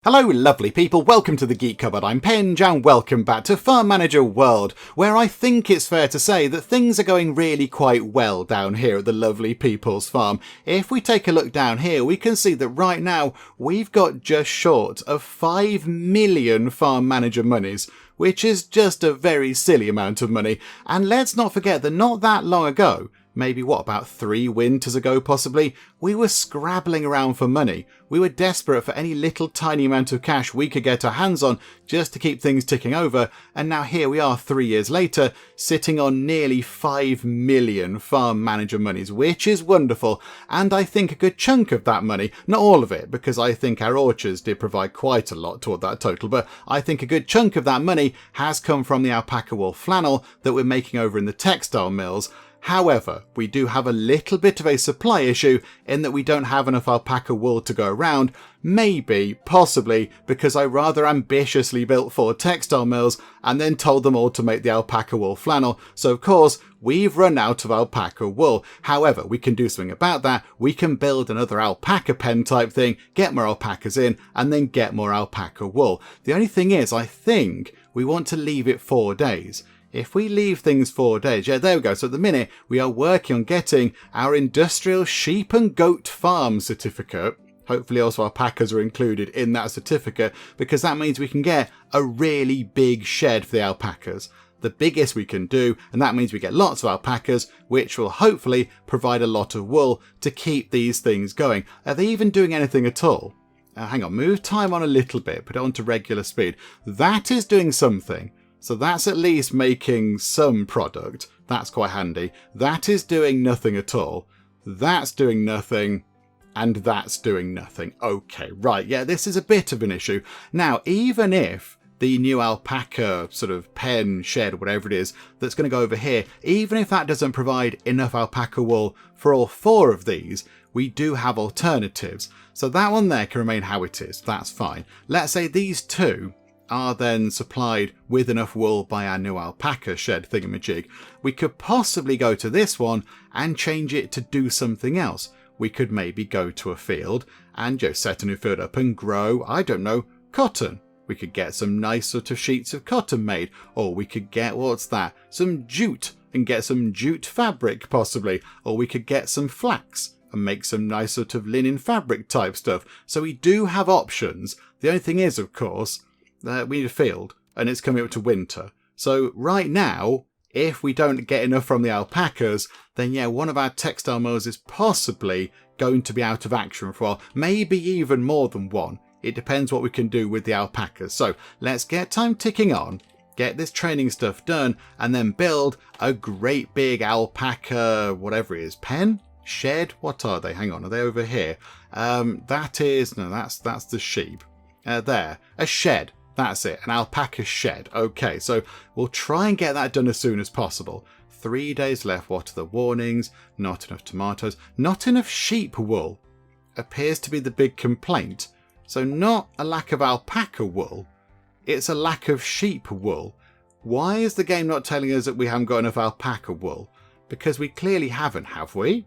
Hello lovely people, welcome to the Geek Cupboard. I'm Pinge and welcome back to Farm Manager World, where I think it's fair to say that things are going really quite well down here at the lovely people's farm. If we take a look down here, we can see that right now we've got just short of 5 million Farm Manager monies, which is just a very silly amount of money. And let's not forget that not that long ago, maybe about 3 winters ago possibly, we were scrabbling around for money. We were desperate for any little tiny amount of cash we could get our hands on just to keep things ticking over, and now here we are 3 years later, sitting on nearly 5 million farm manager monies, which is wonderful. And I think a good chunk of that money, not all of it, because I think our orchards did provide quite a lot toward that total, but I think a good chunk of that money has come from the alpaca wool flannel that we're making over in the textile mills. However, we do have a little bit of a supply issue in that we don't have enough alpaca wool to go around, possibly because I rather ambitiously built 4 textile mills and then told them all to make the alpaca wool flannel, so of course we've run out of alpaca wool. However, we can do something about that. We can build another alpaca pen type thing, get more alpacas in, and then get more alpaca wool. The only thing is, I think we want to leave it 4 days. If we leave things 4 days, yeah, there we go. So at the minute, we are working on getting our industrial sheep and goat farm certificate. Hopefully also alpacas are included in that certificate, because that means we can get a really big shed for the alpacas. The biggest we can do, and that means we get lots of alpacas, which will hopefully provide a lot of wool to keep these things going. Are they even doing anything at all? Hang on, move time on a little bit, put it on to regular speed. That is doing something. So that's at least making some product. That's quite handy. That is doing nothing at all. That's doing nothing. And that's doing nothing. Okay, right. Yeah, this is a bit of an issue. Now, even if the new alpaca sort of pen, shed, whatever it is, that's going to go over here, even if that doesn't provide enough alpaca wool for all 4 of these, we do have alternatives. So that one there can remain how it is. That's fine. Let's say these 2 are then supplied with enough wool by our new alpaca shed thingamajig. We could possibly go to this one and change it to do something else. We could maybe go to a field and just set a new field up and grow, I don't know, cotton. We could get some nice sort of sheets of cotton made, or we could get, some jute and get some jute fabric possibly, or we could get some flax and make some nice sort of linen fabric type stuff. So we do have options. The only thing is, of course, we need a field, and it's coming up to winter. So right now, if we don't get enough from the alpacas, then yeah, one of our textile mills is possibly going to be out of action for a while. Maybe even more than one. It depends what we can do with the alpacas. So let's get time ticking on, get this training stuff done, and then build a great big alpaca, whatever it is, pen? Shed? What are they? Hang on, are they over here? That's the sheep. There, a shed. That's it, an alpaca shed. Okay, so we'll try and get that done as soon as possible. 3 days left. What are the warnings? Not enough tomatoes. Not enough sheep wool appears to be the big complaint. So not a lack of alpaca wool, it's a lack of sheep wool. Why is the game not telling us that we haven't got enough alpaca wool? Because we clearly haven't, have we?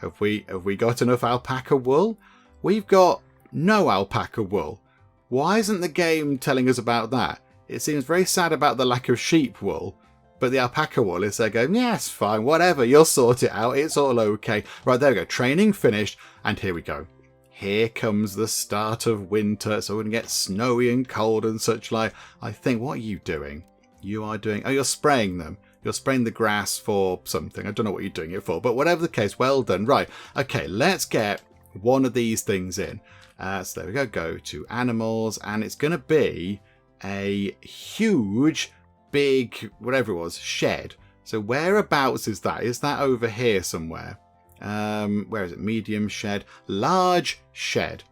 Have we got enough alpaca wool? We've got no alpaca wool. Why isn't the game telling us about that? It seems very sad about the lack of sheep wool, but the alpaca wool is there going, yes, fine, whatever, you'll sort it out, it's all okay. Right, there we go, training finished, and here we go. Here comes the start of winter, so we're going to get snowy and cold and such like. I think, what are you doing? You are doing, oh, you're spraying them. You're spraying the grass for something. I don't know what you're doing it for, but whatever the case, well done. Right, okay, let's get one of these things in. So there we go, go to animals, and it's going to be a huge, big, whatever it was, shed. So whereabouts is that? Is that over here somewhere? Where is it? Medium shed, large shed.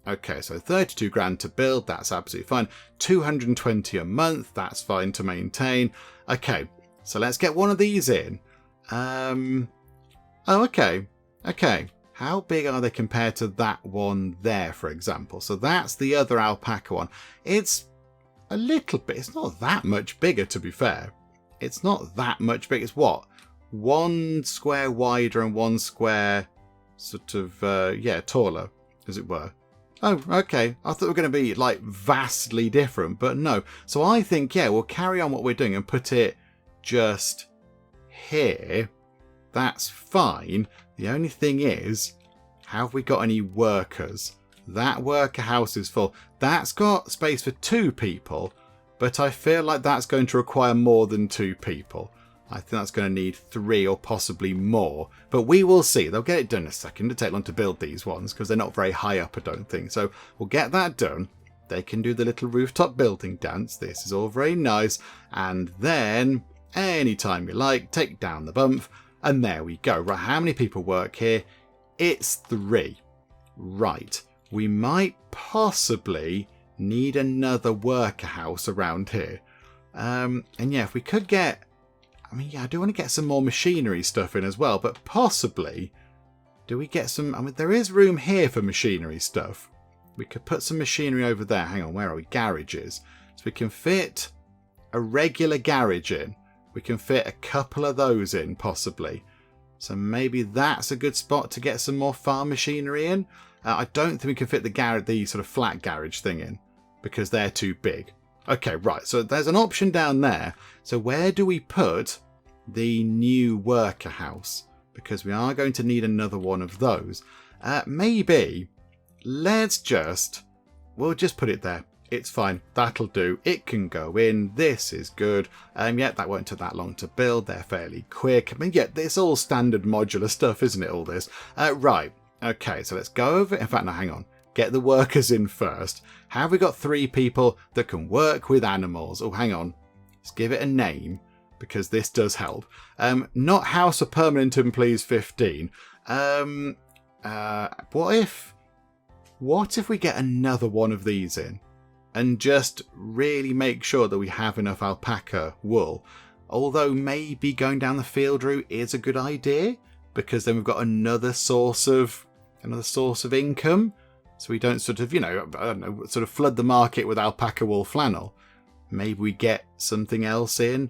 Okay, so 32 grand to build, that's absolutely fine. 220 a month, that's fine to maintain. Okay, so let's get one of these in. Oh, okay. How big are they compared to that one there, for example? So that's the other alpaca one. It's a little bit, it's not that much bigger, to be fair. It's not that much bigger. It's what? 1 square wider and 1 square sort of, taller, as it were. Oh, okay. I thought we were going to be like vastly different, but no. So I think, yeah, we'll carry on what we're doing and put it just here. That's fine. The only thing is, have we got any workers? That worker house is full. That's got space for 2 people, but I feel like that's going to require more than 2 people. I think that's going to need 3 or possibly more, but we will see. They'll get it done in a second. It'll take long to build these ones because they're not very high up, I don't think. So we'll get that done. They can do the little rooftop building dance. This is all very nice. And then, anytime you like, take down the bump. And there we go. Right, how many people work here? It's 3. Right. We might possibly need another worker house around here. And yeah, if we could get... I mean, yeah, I do want to get some more machinery stuff in as well, but possibly... Do we get some... I mean, there is room here for machinery stuff. We could put some machinery over there. Hang on, where are we? Garages. So we can fit a regular garage in. We can fit a couple of those in, possibly. So maybe that's a good spot to get some more farm machinery in. I don't think we can fit the sort of flat garage thing in, because they're too big. Okay, right, so there's an option down there. So where do we put the new worker house? Because we are going to need another one of those. Maybe, we'll just put it there. It's fine, that'll do. It can go in, this is good. Yeah, that won't take that long to build, they're fairly quick. I mean, yeah, it's all standard modular stuff, isn't it, all this? Right, okay, so let's go over, in fact, no, hang on. Get the workers in first. Have we got 3 people that can work with animals? Oh, hang on. Let's give it a name, because this does help. Not House of Permanent Employees 15. What if we get another one of these in? And just really make sure that we have enough alpaca wool. Although maybe going down the field route is a good idea, because then we've got another source of income. So we don't sort of, I don't know, sort of flood the market with alpaca wool flannel. Maybe we get something else in.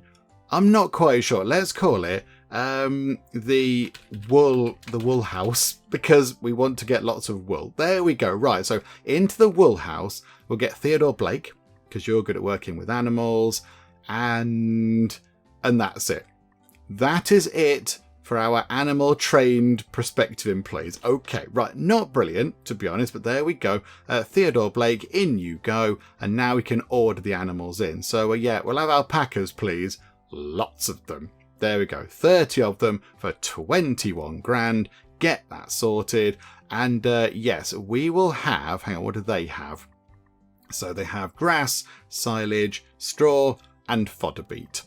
I'm not quite sure. Let's call it the wool house, because we want to get lots of wool. There we go. Right. So into the wool house, we'll get Theodore Blake, because you're good at working with animals, and that's it. That is it for our animal trained prospective employees. Okay, right, not brilliant to be honest, but there we go. Theodore Blake, in you go, and now we can order the animals in. So yeah, we'll have alpacas, please. Lots of them. There we go, 30 of them for 21 grand. Get that sorted. And yes, we will have, hang on, what do they have? So they have grass, silage, straw, and fodder beet.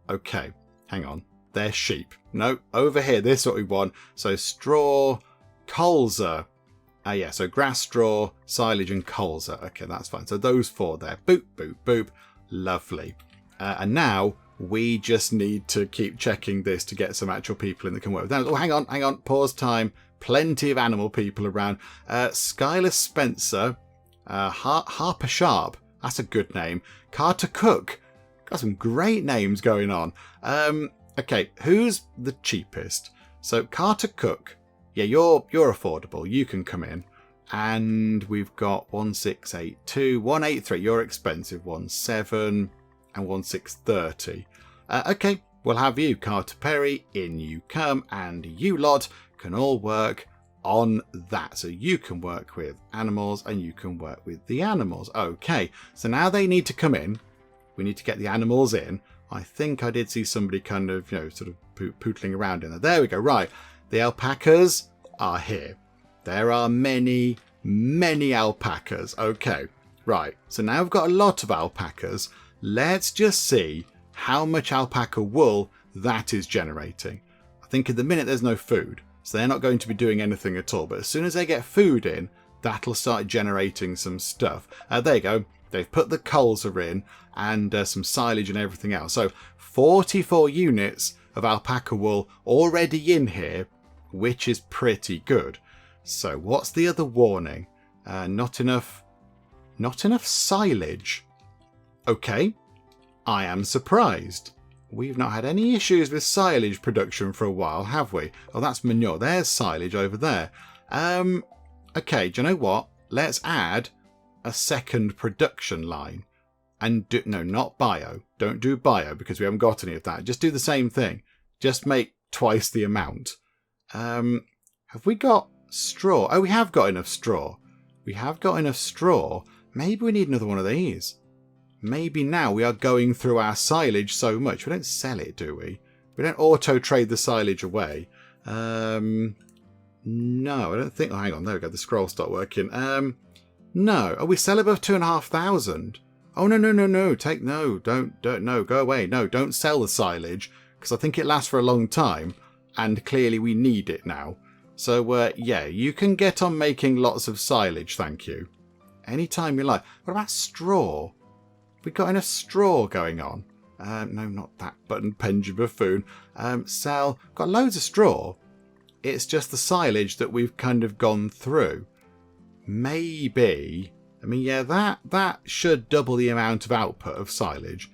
Okay, hang on. They're sheep. No, over here, this is what we want. So straw, colza. Yeah, so grass, straw, silage, and colza. Okay, that's fine. So those 4 there. Boop, boop, boop. Lovely. And now we just need to keep checking this to get some actual people in that can work with animals. Oh, hang on. Pause time. Plenty of animal people around. Skylar Spencer. Harper Sharp. That's a good name. Carter Cook. Got some great names going on. Okay, who's the cheapest? So Carter Cook, yeah, you're affordable. You can come in. And we've got 1682, 183. You're expensive. 17 and 1630. Okay, we'll have you, Carter Perry. In you come, and you lot can all work on that. So you can work with animals, and you can work with the animals. Okay, so now they need to come in. We need to get the animals in. I think I did see somebody kind of, sort of pootling around in there. There we go. Right. The alpacas are here. There are many, many alpacas. Okay. Right. So now we've got a lot of alpacas. Let's just see how much alpaca wool that is generating. I think at the minute there's no food, so they're not going to be doing anything at all. But as soon as they get food in, that'll start generating some stuff. There you go. They've put the colza in and some silage and everything else. So 44 units of alpaca wool already in here, which is pretty good. So what's the other warning? Not enough silage. Okay, I am surprised. We've not had any issues with silage production for a while, have we? Oh, that's manure. There's silage over there. Okay, do you know what? let's add a second production line. And no, not bio. Don't do bio because we haven't got any of that. Just do the same thing. Just make twice the amount. Have we got straw? Oh, we have got enough straw. We have got enough straw. Maybe we need another one of these. Maybe now we are going through our silage so much. We don't sell it, do we? We don't auto-trade the silage away. No, I don't think... Oh, hang on. There we go. The scroll stopped working. No. Oh, we sell above 2,500. Oh, no. Don't, no, go away. No, don't sell the silage, because I think it lasts for a long time, and clearly we need it now. So, yeah, you can get on making lots of silage, thank you. Anytime you like. What about straw? We got enough straw going on. No, not that button, Pension Buffoon. Sell. Got loads of straw. It's just the silage that we've kind of gone through. Maybe... I mean, yeah, that should double the amount of output of silage.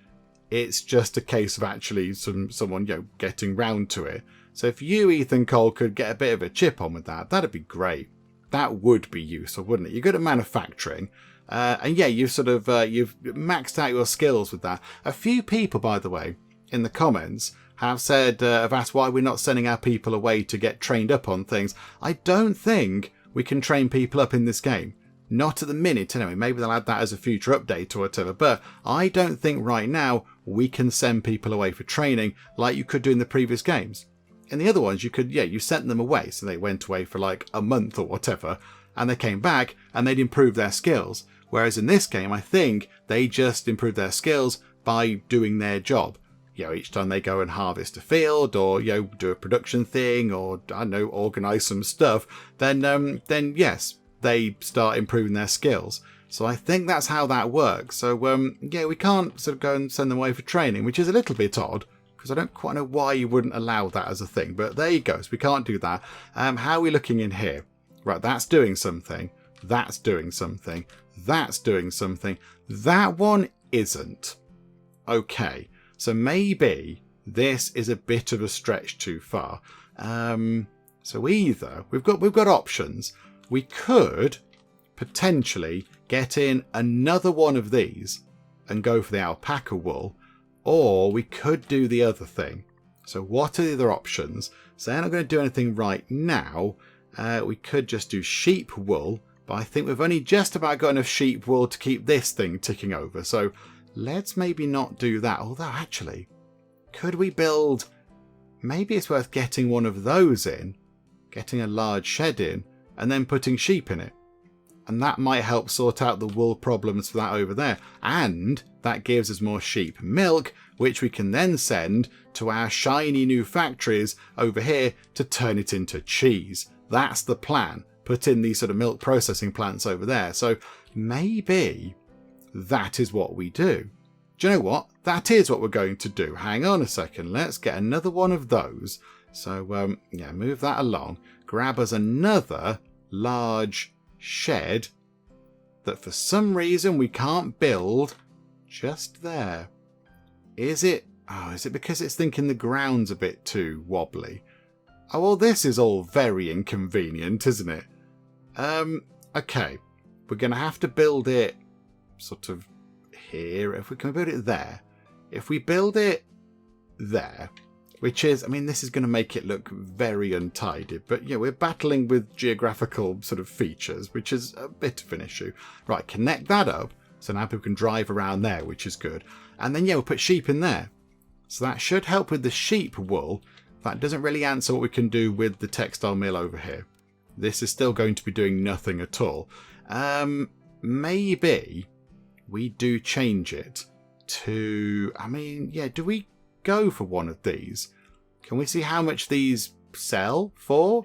It's just a case of actually someone, getting round to it. So if you, Ethan Cole, could get a bit of a chip on with that, that'd be great. That would be useful, wouldn't it? You're good at manufacturing. And yeah, you've you've maxed out your skills with that. A few people, by the way, in the comments have asked why we're not sending our people away to get trained up on things. I don't think we can train people up in this game. Not at the minute, anyway. Maybe they'll add that as a future update or whatever. But I don't think right now we can send people away for training like you could do in the previous games. In the other ones, you could, you sent them away. So they went away for like a month or whatever. And they came back and they'd improved their skills. Whereas in this game, I think they just improved their skills by doing their job. Each time they go and harvest a field or, do a production thing or, I don't know, organise some stuff, then yes, they start improving their skills. So I think that's how that works. So, we can't sort of go and send them away for training, which is a little bit odd, because I don't quite know why you wouldn't allow that as a thing. But there you go. So we can't do that. How are we looking in here? Right, that's doing something. That's doing something. That's doing something. That one isn't. Okay, so maybe this is a bit of a stretch too far. So either we've got options. We could potentially get in another one of these and go for the alpaca wool, or we could do the other thing. So what are the other options? So they're not going to do anything right now. We could just do sheep wool, but I think we've only just about got enough sheep wool to keep this thing ticking over. So let's maybe not do that. Although actually, could we build... Maybe it's worth getting one of those in, getting a large shed in, and then putting sheep in it. And that might help sort out the wool problems for that over there. And that gives us more sheep milk, which we can then send to our shiny new factories over here to turn it into cheese. That's the plan. Put in these sort of milk processing plants over there. So maybe that is what we do. Do you know what? That is what we're going to do. Hang on a second. Let's get another one of those. So, move that along. Grab us another large shed that for some reason we can't build just there. Is it because it's thinking the ground's a bit too wobbly? Oh, well, this is all very inconvenient, isn't it? Okay. We're going to have to build it sort of here. If we can build it there. If we build it there... Which is, this is going to make it look very untidy. But, we're battling with geographical sort of features, which is a bit of an issue. Right, connect that up. So now people can drive around there, which is good. And then, we'll put sheep in there. So that should help with the sheep wool. That doesn't really answer what we can do with the textile mill over here. This is still going to be doing nothing at all. Maybe we do change it to... do we... go for one of these? Can we see how much these sell for?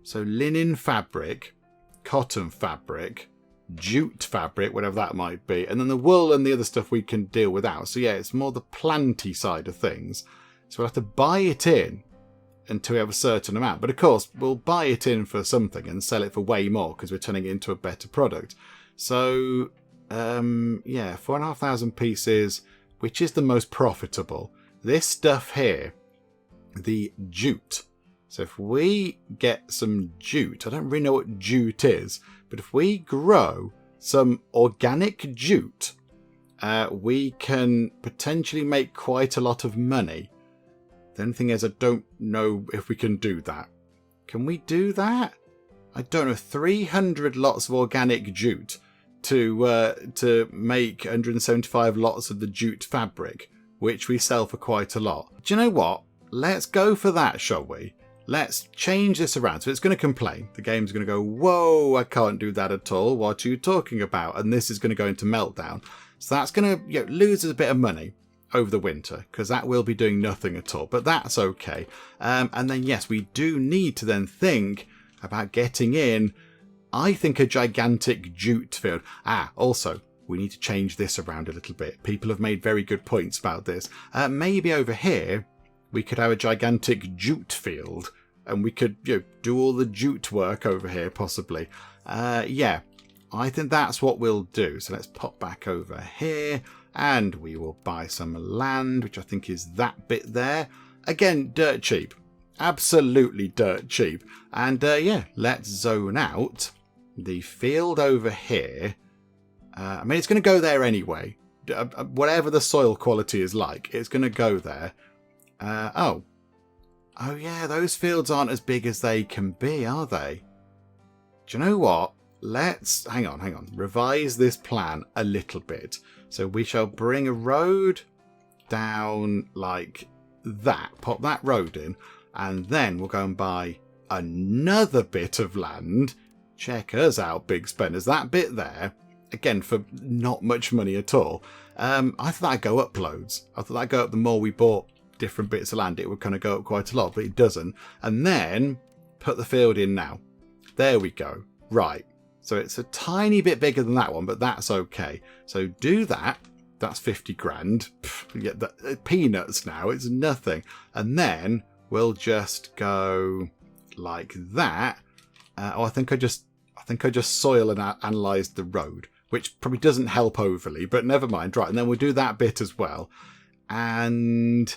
So linen fabric, cotton fabric, jute fabric, whatever that might be, and then the wool and the other stuff we can deal without. So it's more the planty side of things. So we'll have to buy it in until we have a certain amount. But of course, we'll buy it in for something and sell it for way more because we're turning it into a better product. So 4,500 pieces, which is the most profitable. This stuff here, the jute. So if we get some jute, I don't really know what jute is, But if we grow some organic jute, we can potentially make quite a lot of money. The only thing is, I don't know if we can do that. Can we do that? I don't know. 300 lots of organic jute to make 175 lots of the jute fabric, which we sell for quite a lot. Do you know what? Let's go for that, shall we? Let's change this around. So it's going to complain. The game's going to go, whoa, I can't do that at all. What are you talking about? And this is going to go into meltdown. So that's going to lose us a bit of money over the winter, because that will be doing nothing at all. But that's okay. And then, yes, we do need to then think about getting in, I think, a gigantic jute field. Also, we need to change this around a little bit. People have made very good points about this. Maybe over here, we could have a gigantic jute field, and we could do all the jute work over here, possibly. Yeah, I think that's what we'll do. So let's pop back over here, and we will buy some land, which I think is that bit there. Again, dirt cheap. Absolutely dirt cheap. And yeah, let's zone out the field over here. I mean, it's going to go there anyway. Whatever the soil quality is like, it's going to go there. Oh yeah, those fields aren't as big as they can be, are they? Do you know what? Let's hang on. Revise this plan a little bit. So we shall bring a road down like that. Pop that road in, and then we'll go and buy another bit of land. Check us out, big spenders. That bit there, again, for not much money at all. I thought that'd go up loads. I thought that'd go up the more we bought different bits of land. It would kind of go up quite a lot, but it doesn't. And then put the field in now. There we go. Right. So it's a tiny bit bigger than that one, but that's okay. So do that. That's 50 grand. Yeah, peanuts now. It's nothing. And then we'll just go like that. I think I just soil and analysed the road, which probably doesn't help overly, but never mind. Right, and then we'll do that bit as well. And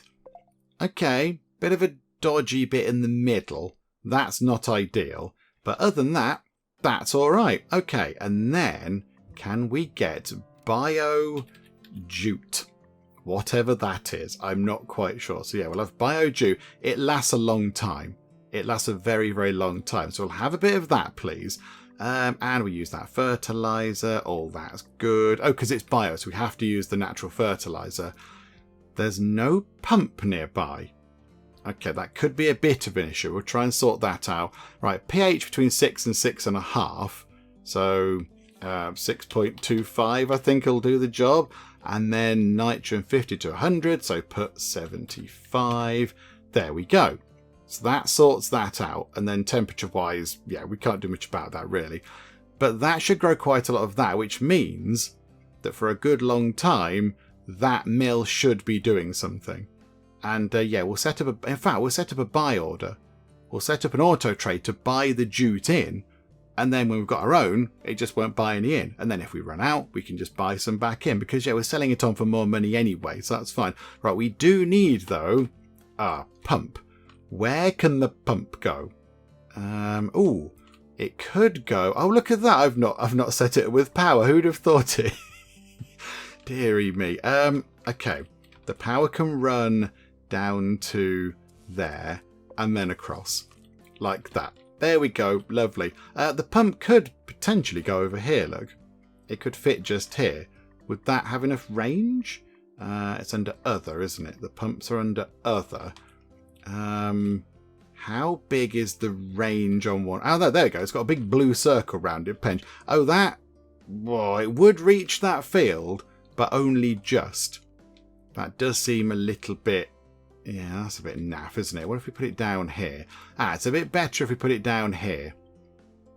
okay, bit of a dodgy bit in the middle. That's not ideal. But other than that, that's all right. Okay, and then can we get bio jute? Whatever that is, I'm not quite sure. So yeah, we'll have bio jute. It lasts a long time. It lasts a very, very long time. So we'll have a bit of that, please. And we use that fertilizer. All that's good. Oh, because it's bio, so we have to use the natural fertilizer. There's no pump nearby. Okay, that could be a bit of an issue. We'll try and sort that out. Right, pH between 6 and 6.5. So 6.25, I think, will do the job. And then nitrogen 50 to 100. So put 75. There we go. So that sorts that out. And then temperature-wise, yeah, we can't do much about that, really. But that should grow quite a lot of that, which means that for a good long time, that mill should be doing something. And yeah, we'll set up we'll set up a buy order. We'll set up an auto trade to buy the jute in. And then when we've got our own, it just won't buy any in. And then if we run out, we can just buy some back in. Because yeah, we're selling it on for more money anyway, so that's fine. Right, we do need, though, a pump. Where can the pump go? Oh, it could go. Oh, look at that. I've not set it with power. Who'd have thought it? Deary me. Okay. The power can run down to there and then across like that. There we go. Lovely. The pump could potentially go over here. Look, it could fit just here. Would that have enough range? It's under other, isn't it? The pumps are under other. How big is the range on one? Oh, there we go. It's got a big blue circle around it. Pinch. Oh, that. Whoa, it would reach that field, but only just. That does seem a little bit. Yeah, that's a bit naff, isn't it? What if we put it down here? It's a bit better if we put it down here.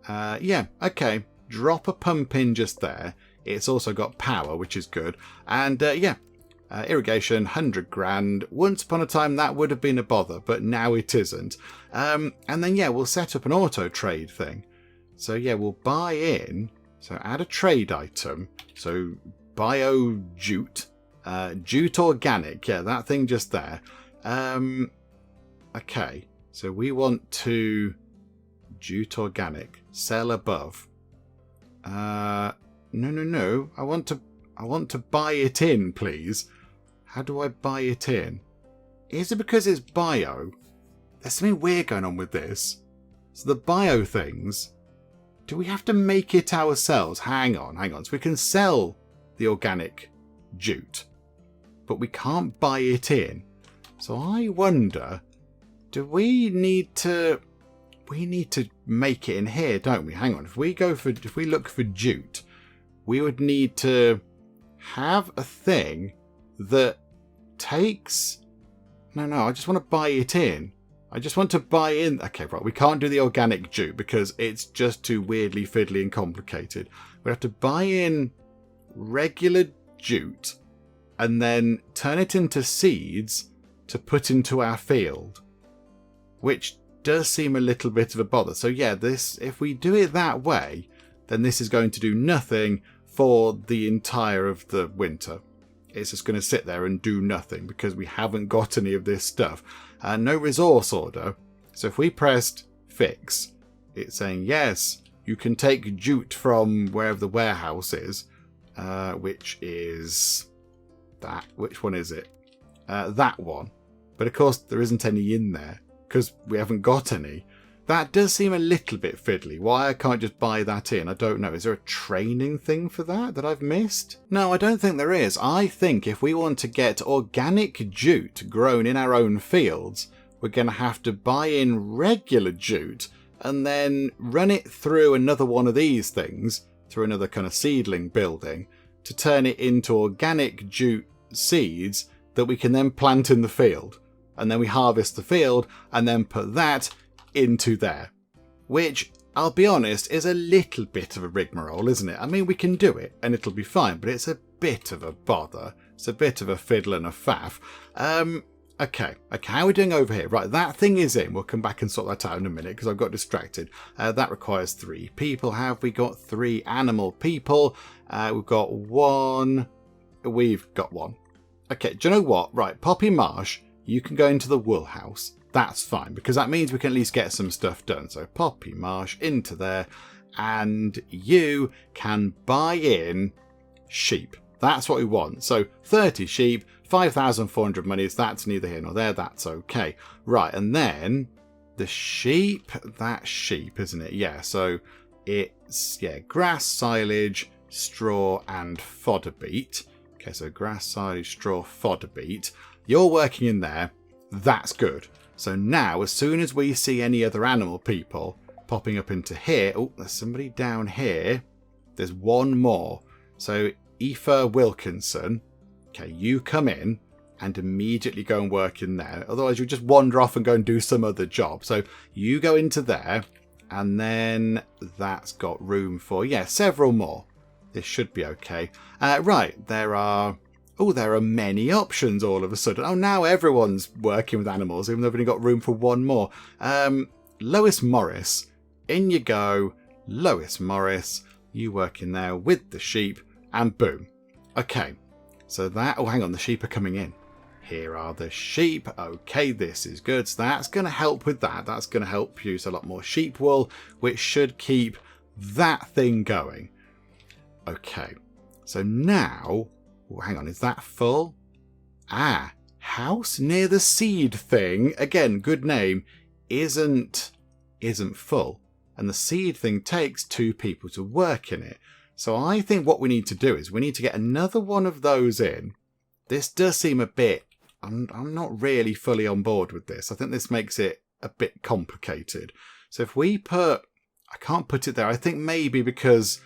Yeah, okay. Drop a pump in just there. It's also got power, which is good. And yeah. Irrigation, 100 grand. Once upon a time, that would have been a bother, but now it isn't. And then, yeah, we'll set up an auto trade thing. So, yeah, we'll buy in. So, add a trade item. So, bio jute. Jute organic. Yeah, that thing just there. Okay. So, we want to jute organic. Sell above. No. I want to buy it in, please. How do I buy it in? Is it because it's bio? There's something weird going on with this. So the bio things, do we have to make it ourselves? Hang on. So we can sell the organic jute, but we can't buy it in. So I wonder, do we need to make it in here, don't we? Hang on. If we look for jute, we would need to have a thing that takes... No, I just want to buy it in. I just want to buy in... Okay, right, we can't do the organic jute because it's just too weirdly fiddly and complicated. We have to buy in regular jute and then turn it into seeds to put into our field, which does seem a little bit of a bother. So yeah, if we do it that way, then this is going to do nothing for the entire of the winter. It's just going to sit there and do nothing because we haven't got any of this stuff. No resource order. So if we pressed fix, it's saying, yes, you can take jute from wherever the warehouse is, which is that. Which one is it? That one. But of course, there isn't any in there because we haven't got any. That does seem a little bit fiddly. Why I can't just buy that in, I don't know. Is there a training thing for that I've missed? No, I don't think there is. I think if we want to get organic jute grown in our own fields, we're going to have to buy in regular jute and then run it through another one of these things, through another kind of seedling building, to turn it into organic jute seeds that we can then plant in the field. And then we harvest the field and then put that into there, which I'll be honest is a little bit of a rigmarole, isn't it? I mean, we can do it and it'll be fine, but it's a bit of a bother. It's a bit of a fiddle and a faff. Okay, how are we doing over here? Right, that thing is in. We'll come back and sort that out in a minute because I've got distracted. That requires 3 people. Have we got 3 animal people? We've got 1. We've got 1. Okay, do you know what? Right, Poppy Marsh, you can go into the wool house. That's fine, because that means we can at least get some stuff done. So Poppy Marsh into there, and you can buy in sheep. That's what we want. So 30 sheep, 5,400 monies. That's neither here nor there. That's okay. Right, and then the sheep, that's sheep, isn't it? Yeah, so it's, grass, silage, straw, and fodder beet. Okay, so grass, silage, straw, fodder beet. You're working in there. That's good. So now, as soon as we see any other animal people popping up into here... Oh, there's somebody down here. There's 1 more. So, Aoife Wilkinson. Okay, you come in and immediately go and work in there. Otherwise, you'll just wander off and go and do some other job. So, you go into there. And then that's got room for, several more. This should be okay. Right, there are many options all of a sudden. Oh, now everyone's working with animals, even though they've only got room for 1 more. Lois Morris, in you go. Lois Morris, you work in there with the sheep, and boom. Okay, so that... Oh, hang on, the sheep are coming in. Here are the sheep. Okay, this is good. So that's going to help with that. That's going to help produce a lot more sheep wool, which should keep that thing going. Okay, so now... Oh, hang on, is that full? House near the seed thing. Again, good name. Isn't full. And the seed thing takes 2 people to work in it. So I think what we need to do is we need to get another one of those in. This does seem a bit... I'm not really fully on board with this. I think this makes it a bit complicated. So if we put... I can't put it there. I think maybe because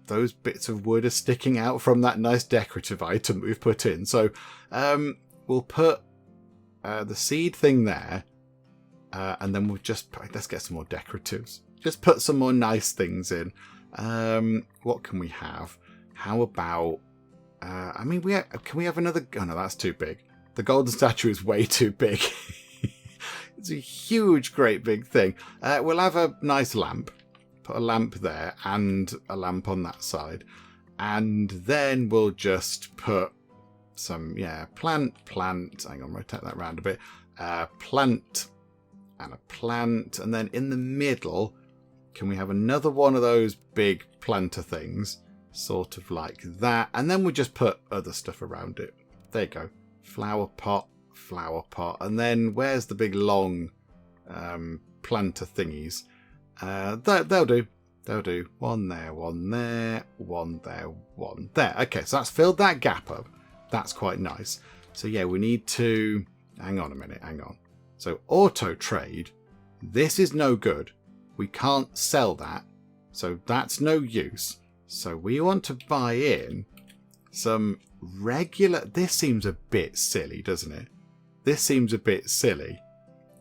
those bits of wood are sticking out from that nice decorative item we've put in. So we'll put the seed thing there. And then we'll just... Let's get some more decoratives. Just put some more nice things in. What can we have? How about... I mean, can we have another... Oh, no, that's too big. The golden statue is way too big. It's a huge, great big thing. We'll have a nice lamp. Put a lamp there and a lamp on that side. And then we'll just put some, plant. Hang on, rotate that round a bit. Plant and a plant. And then in the middle, Can we have another one of those big planter things? Sort of like that. And then we just put other stuff around it. There you go. Flower pot. And then where's the big long planter thingies? They'll do. They'll do. One there, one there, one there, one there. Okay, so that's filled that gap up. That's quite nice. So yeah, we need to... Hang on a minute, hang on. So auto trade. This is no good. We can't sell that. So that's no use. So we want to buy in some regular... This seems a bit silly, doesn't it? This seems a bit silly.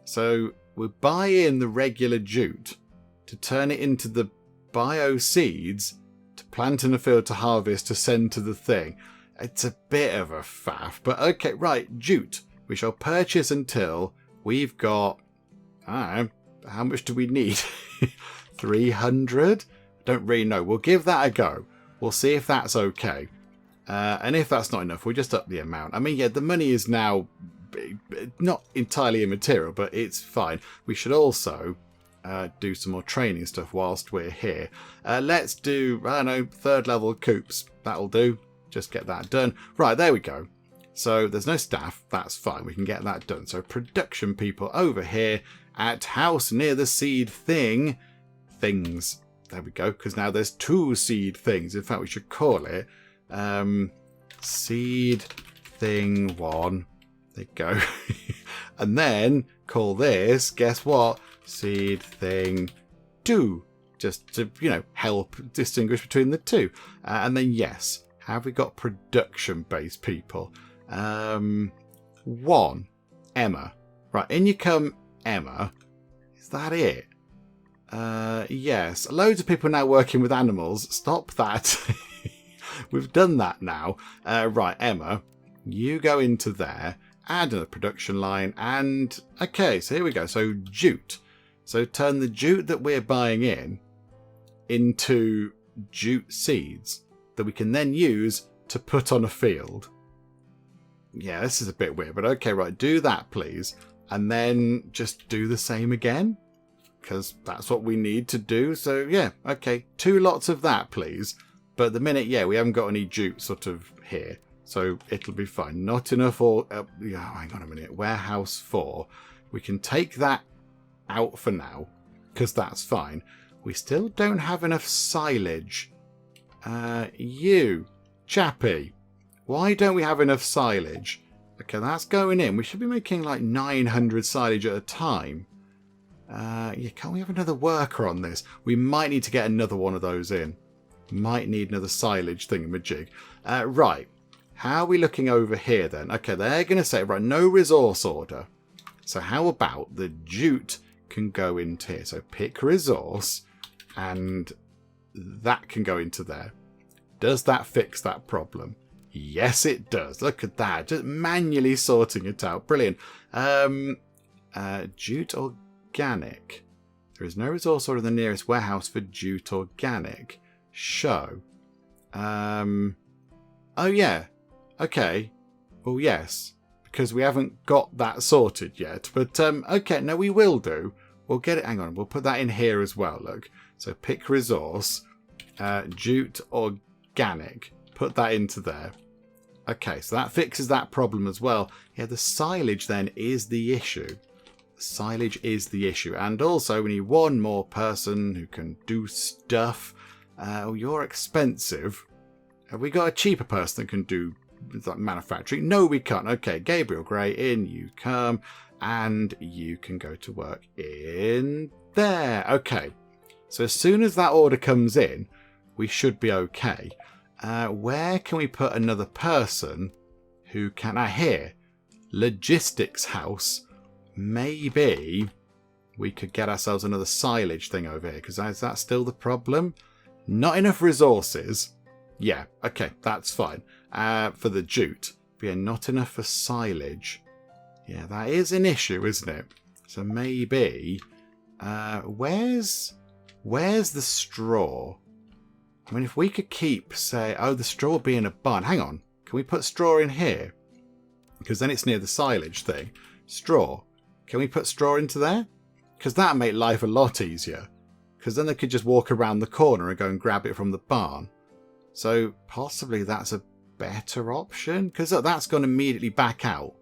So we'll buy in the regular jute to turn it into the bio seeds to plant in a field to harvest to send to the thing. It's a bit of a faff, but okay, right, jute. We shall purchase until we've got, I don't know, how much do we need? 300? Don't really know. We'll give that a go. We'll see if that's okay. And if that's not enough, we'll just up the amount. I mean, yeah, the money is now not entirely immaterial, but it's fine. We should also do some more training stuff whilst we're here. Let's do, I don't know, 3rd level coops. That'll do. Just get that done. Right, there we go. So there's no staff. That's fine. We can get that done. So production people over here at house near the seed things. There we go. Because now there's 2 seed things. In fact, we should call it seed thing 1. There you go. And then call this, guess what? Seed thing 2. Just to, you know, help distinguish between the 2. And then yes, have we got production-based people? 1. Emma. Right, in you come, Emma. Is that it? Yes. Loads of people now working with animals. Stop that. We've done that now. Right, Emma. You go into there. Add a production line. And, okay, so here we go. So, jute. So, turn the jute that we're buying in into jute seeds that we can then use to put on a field. Yeah, this is a bit weird, but okay, right, do that, please. And then just do the same again, because that's what we need to do. So, yeah, okay, 2 lots of that, please. But at the minute, yeah, we haven't got any jute sort of here, so it'll be fine. Not enough or... yeah, hang on a minute. Warehouse 4. We can take that out for now, because that's fine. We still don't have enough silage. You, chappy, why don't we have enough silage? Okay, that's going in. We should be making like 900 silage at a time. Yeah, can't we have another worker on this? We might need to get another one of those in. Might need another silage thingamajig. Right, how are we looking over here then? Okay, they're going to say, right, no resource order. So how about the jute can go into here? So pick resource and that can go into there. Does that fix that problem? Yes, it does. Look at that. Just manually sorting it out. Brilliant. Jute organic. There is no resource order in the nearest warehouse for jute organic. Show. Oh, yeah. Okay. Well, yes. Because we haven't got that sorted yet. But, okay. No, we will do. We'll get it. Hang on. We'll put that in here as well. Look. So, pick resource. Jute organic. Put that into there. Okay, so that fixes that problem as well. Yeah, the silage then is the issue. Silage is the issue. And also we need 1 more person who can do stuff. Oh, you're expensive. Have we got a cheaper person that can do like manufacturing? No, we can't. Okay, Gabriel Gray, in you come. And you can go to work in there. Okay, so as soon as that order comes in, we should be okay. Where can we put another person who can... here. Logistics house. Maybe we could get ourselves another silage thing over here. Because is that still the problem? Not enough resources. Yeah, okay, that's fine. For the jute. But yeah, not enough for silage. Yeah, that is an issue, isn't it? So maybe... where's the straw? I mean, if we could keep, say... oh, the straw would be in a barn. Hang on. Can we put straw in here? Because then it's near the silage thing. Straw. Can we put straw into there? Because that'll make life a lot easier. because then they could just walk around the corner and go and grab it from the barn. So possibly that's a better option, because that's gone immediately back out.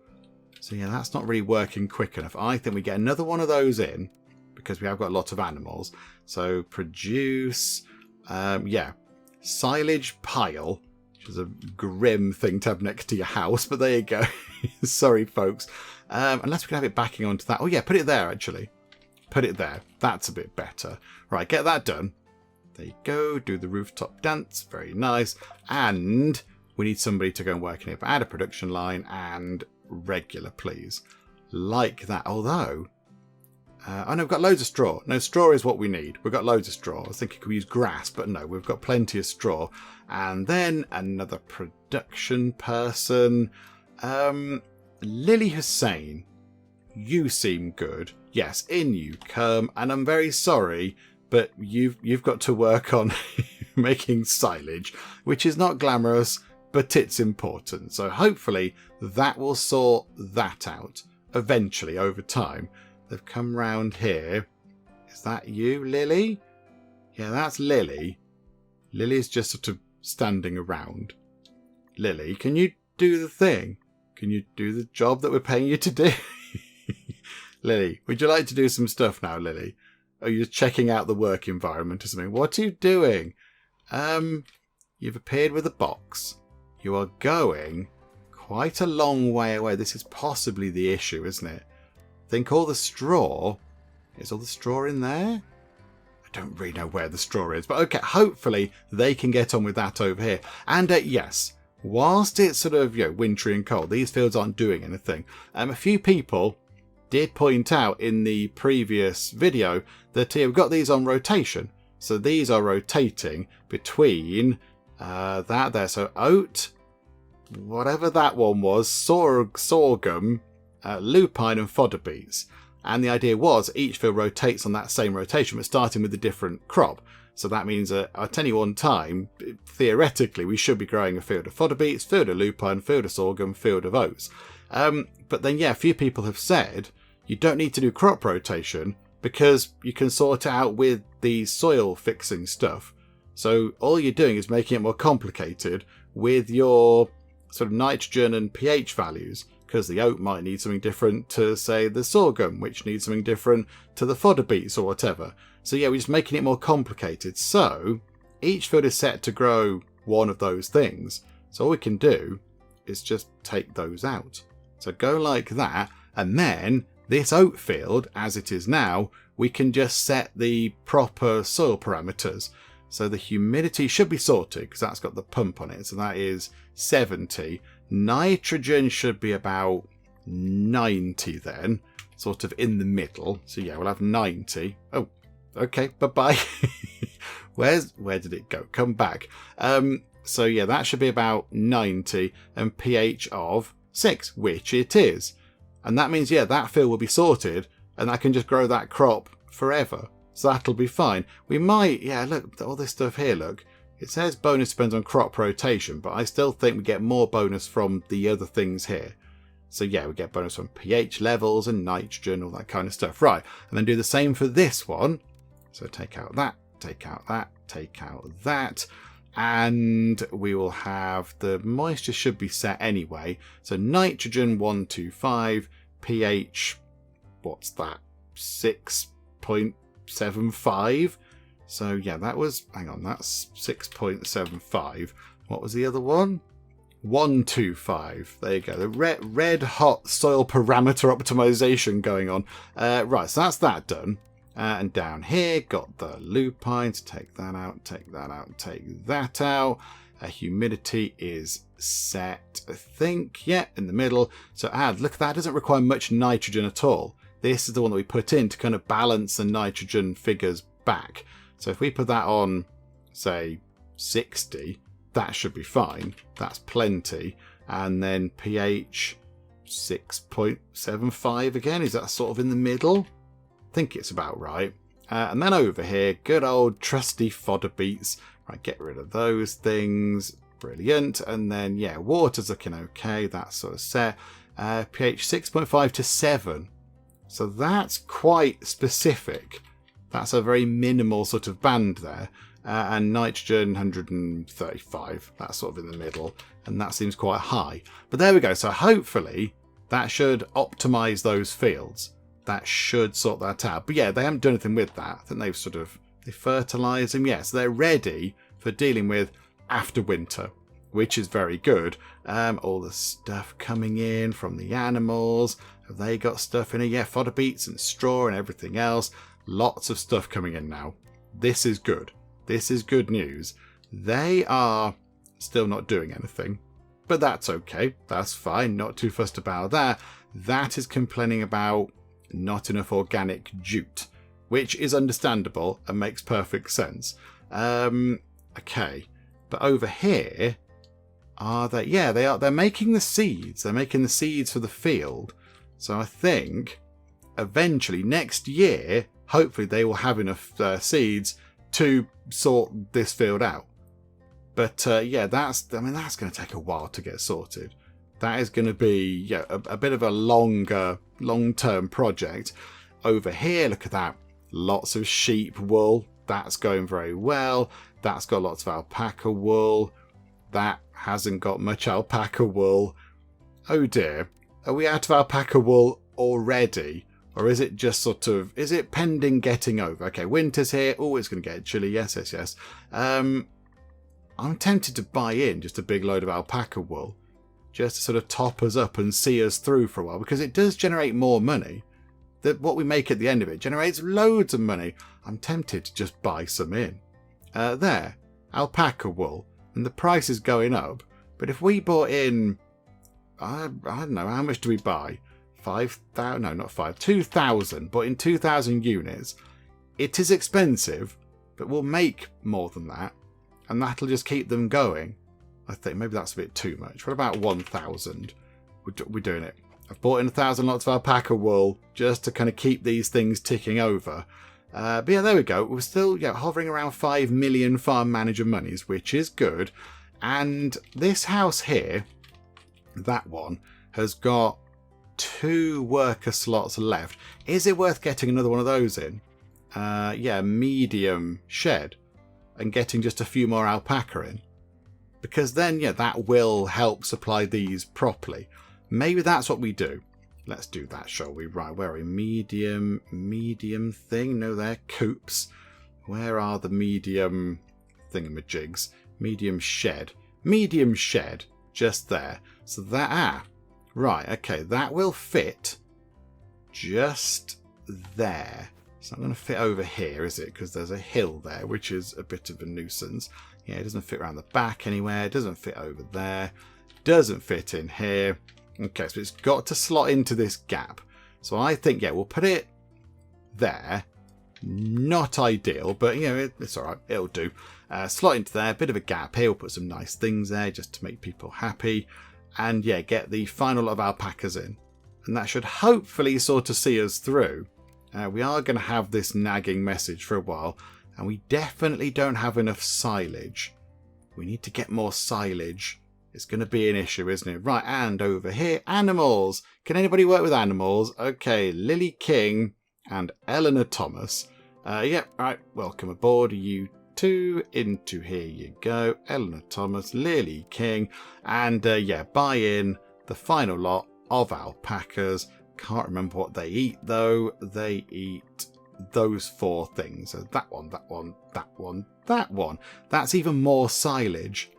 So yeah, that's not really working quick enough. I think we get another one of those in, because we have got a lot of animals. So produce, yeah, silage pile, which is a grim thing to have next to your house, but there you go. Sorry, folks. Unless we can have it backing onto that. Oh yeah, put it there, actually. Put it there. That's a bit better. Right, get that done. There you go. Do the rooftop dance. Very nice. And we need somebody to go and work in here. But add a production line and regular, please. Like that. Although, oh no, we've got loads of straw. No, straw is what we need. We've got loads of straw. I was thinking we use grass, but no, we've got plenty of straw. And then another production person. Lily Hussein, you seem good. Yes, in you come, and I'm very sorry, but you've got to work on making silage, which is not glamorous, but it's important. So hopefully that will sort that out eventually over time. They've come round here. Is that you, Lily? Yeah, that's Lily. Lily's just sort of standing around. Lily, can you do the thing? Can you do the job that we're paying you to do? Lily, would you like to do some stuff now, Lily? Are you checking out the work environment or something? What are you doing? You've appeared with a box. You are going quite a long way away. This is possibly the issue, isn't it? I think all the straw... Is all the straw in there? I don't really know where the straw is. But okay, hopefully they can get on with that over here. And yes, whilst it's sort of, wintry and cold, these fields aren't doing anything. A few people did point out in the previous video that we've got these on rotation. So these are rotating between that there. So oat, whatever that one was, sorghum, lupine and fodder beets. And the idea was each field rotates on that same rotation, but starting with a different crop. So that means at any one time, theoretically, we should be growing a field of fodder beets, field of lupine, field of sorghum, field of oats. But then, yeah, a few people have said you don't need to do crop rotation because you can sort it out with the soil fixing stuff. So all you're doing is making it more complicated with your sort of nitrogen and pH values, because the oat might need something different to, say, the sorghum, which needs something different to the fodder beets or whatever. So yeah, we're just making it more complicated. So each field is set to grow one of those things. So all we can do is just take those out. So go like that, and then this oat field, as it is now, we can just set the proper soil parameters. So the humidity should be sorted because that's got the pump on it. So that is 70. Nitrogen should be about 90 then, sort of in the middle. So yeah, we'll have 90. Oh, okay, bye-bye. Where did it go? Come back. So yeah, that should be about 90 and pH of 6, which it is. And that means, yeah, that field will be sorted and I can just grow that crop forever. So that'll be fine. We might, yeah, look, all this stuff here, look. It says bonus depends on crop rotation, but I still think we get more bonus from the other things here. So yeah, we get bonus from pH levels and nitrogen, all that kind of stuff. Right, and then do the same for this one. So take out that, take out that, take out that. And we will have the moisture should be set anyway. So nitrogen 125, pH, what's that? 6.75. So yeah, that was, hang on, that's 6.75. What was the other one? 125. There you go. The red hot soil parameter optimization going on. Right, so that's that done. And down here, got the lupine. So take that out, take that out, take that out. Humidity is set, I think. Yeah, in the middle. So look, that doesn't require much nitrogen at all. This is the one that we put in to kind of balance the nitrogen figures back. So if we put that on, say, 60, that should be fine. That's plenty. And then pH 6.75 again. Is that sort of in the middle? I think it's about right. And then over here, good old trusty fodder beets. Right, get rid of those things. Brilliant. And then, yeah, water's looking okay. That's sort of set. pH 6.5 to 7. So that's quite specific. That's a very minimal sort of band there. And nitrogen 135, that's sort of in the middle, and that seems quite high. But there we go. So hopefully that should optimize those fields. That should sort that out. But yeah, they haven't done anything with that. I think they fertilize them. Yes, they're ready for dealing with after winter, which is very good. All the stuff coming in from the animals. Have they got stuff in it? Yeah, fodder beets and straw and everything else. Lots of stuff coming in now. This is good. This is good news. They are still not doing anything, but that's okay. That's fine. Not too fussed about that. That is complaining about not enough organic jute, which is understandable and makes perfect sense. Okay, but over here, are they? Yeah, they are. They're making the seeds. They're making the seeds for the field. So I think eventually next year, hopefully they will have enough seeds to sort this field out. But yeah, that's going to take a while to get sorted. That is going to be a bit of a long-term project. Over here, look at that. Lots of sheep wool. That's going very well. That's got lots of alpaca wool. That hasn't got much alpaca wool. Oh dear. Are we out of alpaca wool already? Or is it just is it pending getting over? Okay, winter's here. Oh, it's going to get chilly. Yes, yes, yes. I'm tempted to buy in just a big load of alpaca wool, just to sort of top us up and see us through for a while, because it does generate more money. What we make at the end of it generates loads of money. I'm tempted to just buy some in. There, alpaca wool, and the price is going up. But if we bought in, I don't know, how much do we buy? 5,000? No, not 5. 2,000. But in 2,000 units, it is expensive, but we'll make more than that, and that'll just keep them going. I think maybe that's a bit too much. What about 1,000? We're doing it. I've bought in 1,000 lots of alpaca wool just to kind of keep these things ticking over. But yeah, there we go. We're still hovering around 5 million farm manager monies, which is good. And this house here, that one, has got 2 worker slots left. Is it worth getting another one of those in? Yeah, medium shed, and getting just a few more alpaca in. Because then, yeah, that will help supply these properly. Maybe that's what we do. Let's do that, shall we? Right, where are we? Medium thing? No, they're coops. Where are the medium thingamajigs? Medium shed. Medium shed. Just there. So that... right, okay, that will fit just there. It's not going to fit over here, is it? Because there's a hill there, which is a bit of a nuisance. Yeah, it doesn't fit around the back anywhere. It doesn't fit over there. Doesn't fit in here. Okay, so it's got to slot into this gap. So I think, yeah, we'll put it there. Not ideal, but, it's all right. It'll do. Slot into there. Bit of a gap here. We'll put some nice things there just to make people happy. And, yeah, get the final lot of alpacas in. And that should hopefully sort of see us through. We are going to have this nagging message for a while. And we definitely don't have enough silage. We need to get more silage. It's going to be an issue, isn't it? Right, and over here, animals. Can anybody work with animals? Okay, Lily King and Eleanor Thomas. Yep, right, welcome aboard. You two, into here you go. Eleanor Thomas, Lily King, and yeah, buy in the final lot of alpacas. Can't remember what they eat, though. They eat those 4 things. So that one, that one, that one, that one. That's even more silage.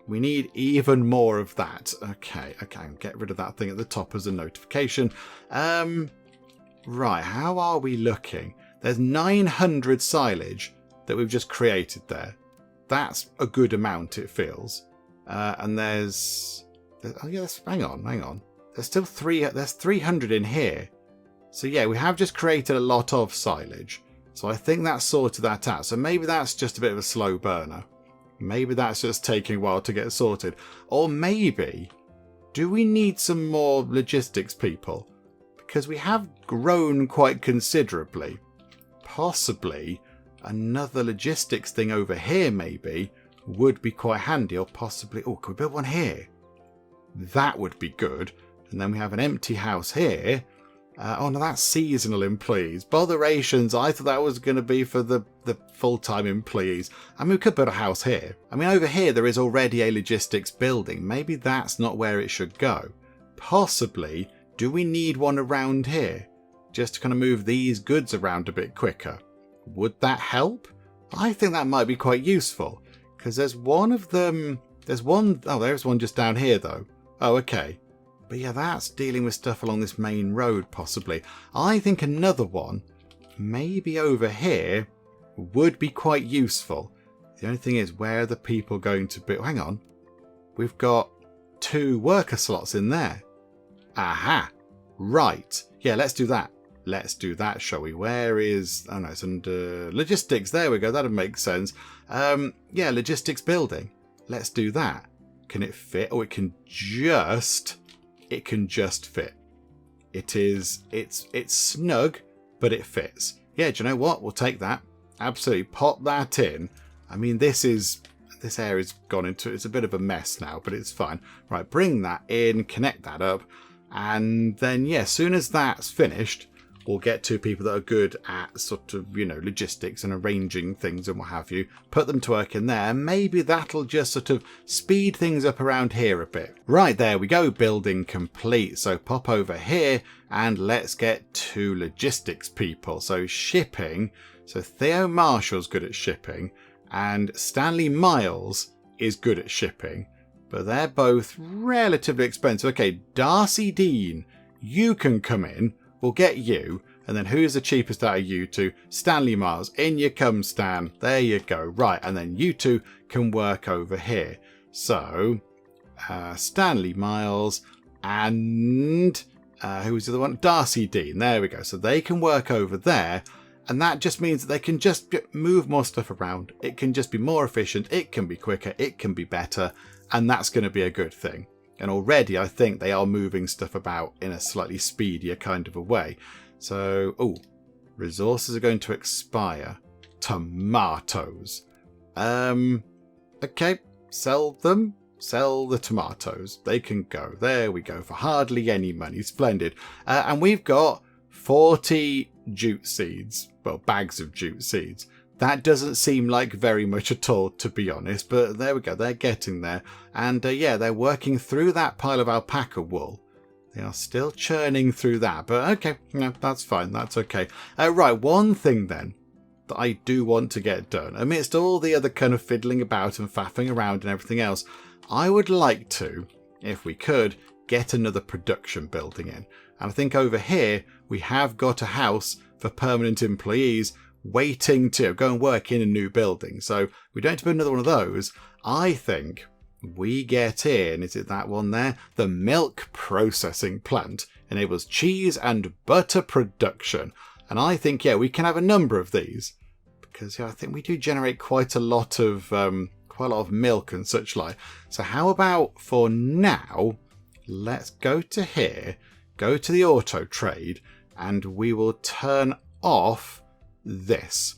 We need even more of that. Okay, get rid of that thing at the top as a notification. Right, how are we looking? There's 900 silage that we've just created there. That's a good amount, it feels. And there's oh yes, hang on. There's still 300 in here. So yeah, we have just created a lot of silage. So I think that sorted that out. So maybe that's just a bit of a slow burner. Maybe that's just taking a while to get sorted. Or maybe, do we need some more logistics people? Because we have grown quite considerably. Possibly another logistics thing over here maybe would be quite handy. Or possibly, oh, could we build one here? That would be good. And then we have an empty house here. Oh no, that's seasonal employees. Botherations, I thought that was going to be for the full-time employees. I mean, we could build a house here. I mean, over here there is already a logistics building. Maybe that's not where it should go. Possibly, do we need one around here? Just to kind of move these goods around a bit quicker. Would that help? I think that might be quite useful. Because there's one of them... There's one... Oh, there's one just down here, though. Oh, okay. But yeah, that's dealing with stuff along this main road, possibly. I think another one, maybe over here, would be quite useful. The only thing is, where are the people going to be? Oh, hang on. We've got 2 worker slots in there. Aha. Right. Yeah, let's do that. Let's do that, shall we? Where is... Oh, no, it's under logistics. There we go. That'll make sense. Yeah, logistics building. Let's do that. Can it fit? Oh, it can just fit. It's snug, but it fits. Yeah, do you know what? We'll take that. Absolutely. Pop that in. I mean, this area's gone into... It's a bit of a mess now, but it's fine. Right, bring that in, connect that up. And then, yeah, as soon as that's finished, we'll get 2 people that are good at sort of, you know, logistics and arranging things and what have you. Put them to work in there. Maybe that'll just sort of speed things up around here a bit. Right, there we go. Building complete. So pop over here and let's get 2 logistics people. So shipping. So Theo Marshall's good at shipping and Stanley Miles is good at shipping. But they're both relatively expensive. Okay, Darcy Dean, you can come in. We'll get you. And then who's the cheapest out of you 2? Stanley Miles. In you come, Stan. There you go. Right, and then you 2 can work over here. So, Stanley Miles and... who's the other one? Darcy Dean. There we go. So they can work over there. And that just means that they can just move more stuff around. It can just be more efficient. It can be quicker. It can be better. And that's going to be a good thing. And already I think they are moving stuff about in a slightly speedier kind of a way. So, oh, resources are going to expire. Tomatoes. Okay, sell them. Sell the tomatoes. They can go. There we go. For hardly any money. Splendid. And we've got 40 jute seeds. Well, bags of jute seeds. That doesn't seem like very much at all, to be honest, but there we go, they're getting there. And yeah, they're working through that pile of alpaca wool. They are still churning through that, but okay, no, that's fine, that's okay. Right, one thing then that I do want to get done, amidst all the other kind of fiddling about and faffing around and everything else, I would like to, if we could, get another production building in. And I think over here, we have got a house for permanent employees waiting to go and work in a new building. So we don't have to put another one of those. I think we get in, is it that one there? The milk processing plant enables cheese and butter production. And I think, yeah, we can have a number of these because yeah, I think we do generate quite a lot of milk and such like. So how about for now, let's go to here, go to the auto trade, and we will turn off this.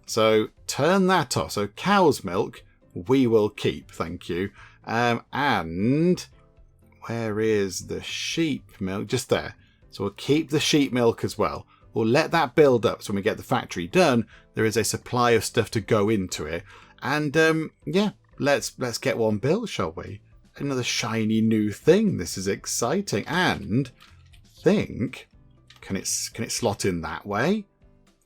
So turn that off. So cow's milk we will keep, thank you. And where is the sheep milk? Just there. So we'll keep the sheep milk as well. We'll let that build up, so when we get the factory done, there is a supply of stuff to go into it. And yeah, let's get one built, shall we? Another shiny new thing. This is exciting. And think, can it slot in that way?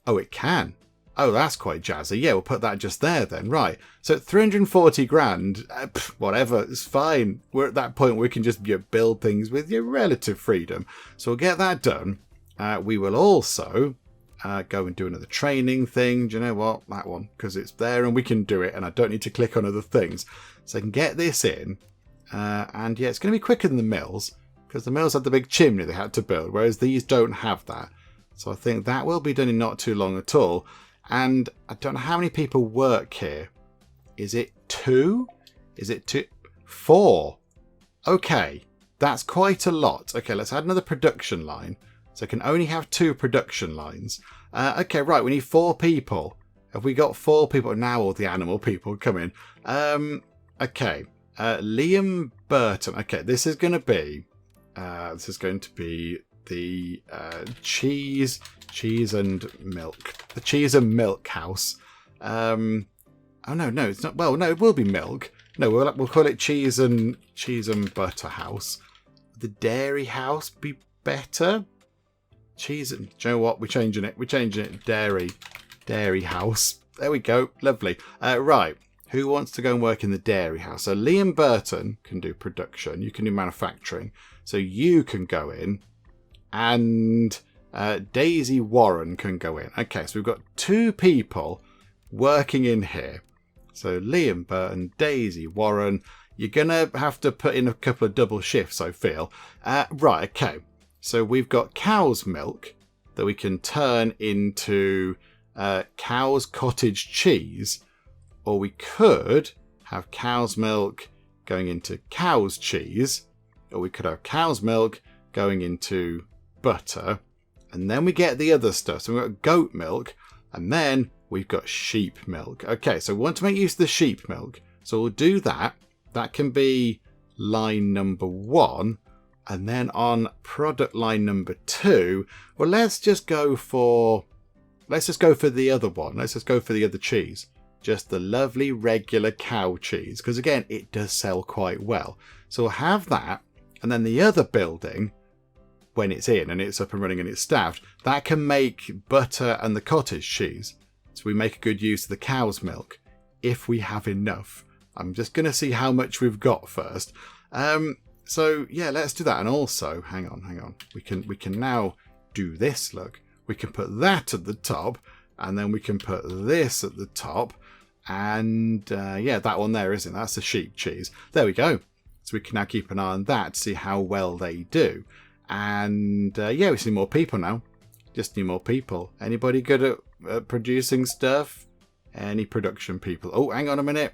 Oh, it can. Oh, that's quite jazzy. Yeah, we'll put that just there then. Right. So 340 grand, whatever, it's fine. We're at that point where we can just build things with your relative freedom. So we'll get that done. We will also go and do another training thing. Do you know what? That one, because it's there and we can do it and I don't need to click on other things. So I can get this in. And yeah, it's going to be quicker than the mills because the mills had the big chimney they had to build, whereas these don't have that. So I think that will be done in not too long at all. And I don't know how many people work here. Is it 2? Is it 2? 4. Okay, that's quite a lot. Okay, let's add another production line. So I can only have 2 production lines. Okay, right, we need 4 people. Have we got 4 people? Now all the animal people come in. Okay, Liam Burton. Okay, this is going to be the cheese and milk. The cheese and milk house. Oh no, it's not. Well, no, it will be milk. No, we'll call it cheese and butter house. The dairy house be better. Cheese and, do you know what? We're changing it. Dairy house. There we go. Lovely. Right. Who wants to go and work in the dairy house? So Liam Burton can do production. You can do manufacturing. So you can go in, and Daisy Warren can go in. Okay, so we've got 2 people working in here. So Liam Burton, Daisy Warren. You're going to have to put in a couple of double shifts, I feel. Right, okay. So we've got cow's milk that we can turn into cow's cottage cheese. Or we could have cow's milk going into cow's cheese. Or we could have cow's milk going into butter. And then we get the other stuff. So we've got goat milk. And then we've got sheep milk. Okay, so we want to make use of the sheep milk. So we'll do that. That can be line number 1. And then on product line number 2, well, let's just go for the other one. Let's just go for the other cheese. Just the lovely regular cow cheese. Because again, it does sell quite well. So we'll have that. And then the other building, when it's in and it's up and running and it's staffed, that can make butter and the cottage cheese. So we make a good use of the cow's milk. If we have enough. I'm just going to see how much we've got first. So yeah, let's do that. And also, hang on. We can now do this, look. We can put that at the top. And then we can put this at the top. And yeah, that one there, isn't it? That's the sheep cheese. There we go. So we can now keep an eye on that to see how well they do. And yeah, we see more people now. Just need more people. Anybody good at producing stuff? Any production people? Oh, hang on a minute.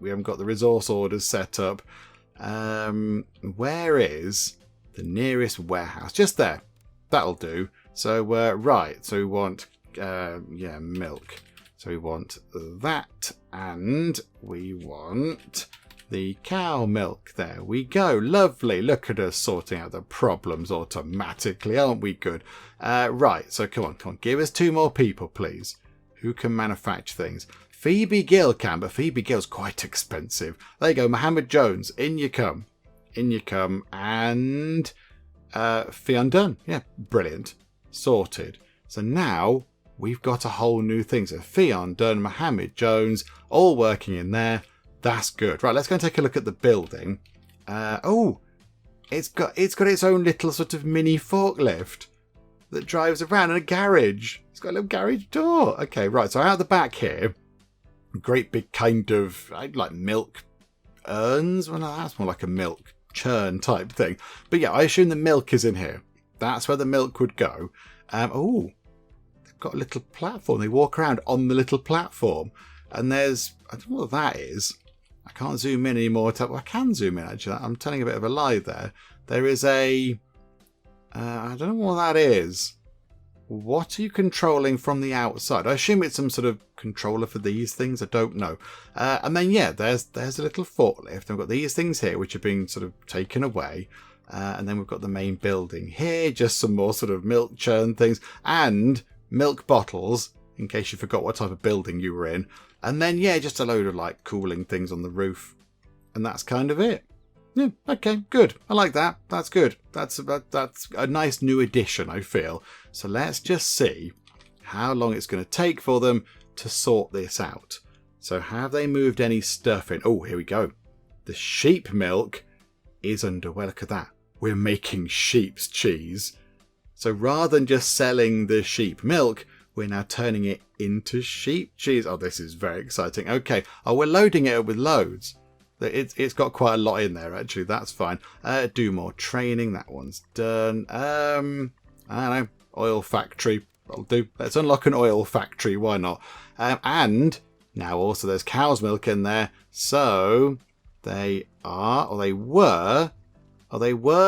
We haven't got the resource orders set up. Where is the nearest warehouse? Just there. That'll do. So, right. So we want, milk. So we want that, and we want the cow milk. There we go. Lovely. Look at us sorting out the problems automatically. Aren't we good? Right. So come on. Give us 2 more people, please. Who can manufacture things? Phoebe Gill can, but Phoebe Gill's quite expensive. There you go. Mohammed Jones. In you come. And Fionn Dunn. Yeah, brilliant. Sorted. So now we've got a whole new thing. So Fionn Dunn, Mohammed Jones, all working in there. That's good. Right, let's go and take a look at the building. It's got its own little sort of mini forklift that drives around, and a garage. It's got a little garage door. Okay, right. So out the back here, great big kind of like milk urns. Well, no, that's more like a milk churn type thing. But yeah, I assume the milk is in here. That's where the milk would go. Got a little platform. They walk around on the little platform, and there's, I don't know what that is. I can't zoom in anymore. Well, I can zoom in actually. I'm telling a bit of a lie there. There is a, I don't know what that is. What are you controlling from the outside? I assume it's some sort of controller for these things. I don't know. And then yeah, there's a little forklift. I've got these things here which are being sort of taken away. And then we've got the main building here. Just some more sort of milk churn things and milk bottles, in case you forgot what type of building you were in. And then, yeah, just a load of like cooling things on the roof. And that's kind of it. Yeah, okay, good. I like that. That's good. That's a nice new addition, I feel. So let's just see how long it's going to take for them to sort this out. So have they moved any stuff in? Oh, here we go. The sheep milk is underway. Look at that. We're making sheep's cheese. So rather than just selling the sheep milk, we're now turning it into sheep cheese. Oh, this is very exciting. Okay. Oh, we're loading it up with loads. It's got quite a lot in there, actually. That's fine. Do more training. That one's done. I don't know. Oil factory. I'll do. Let's unlock an oil factory. Why not? And now also there's cow's milk in there. So they were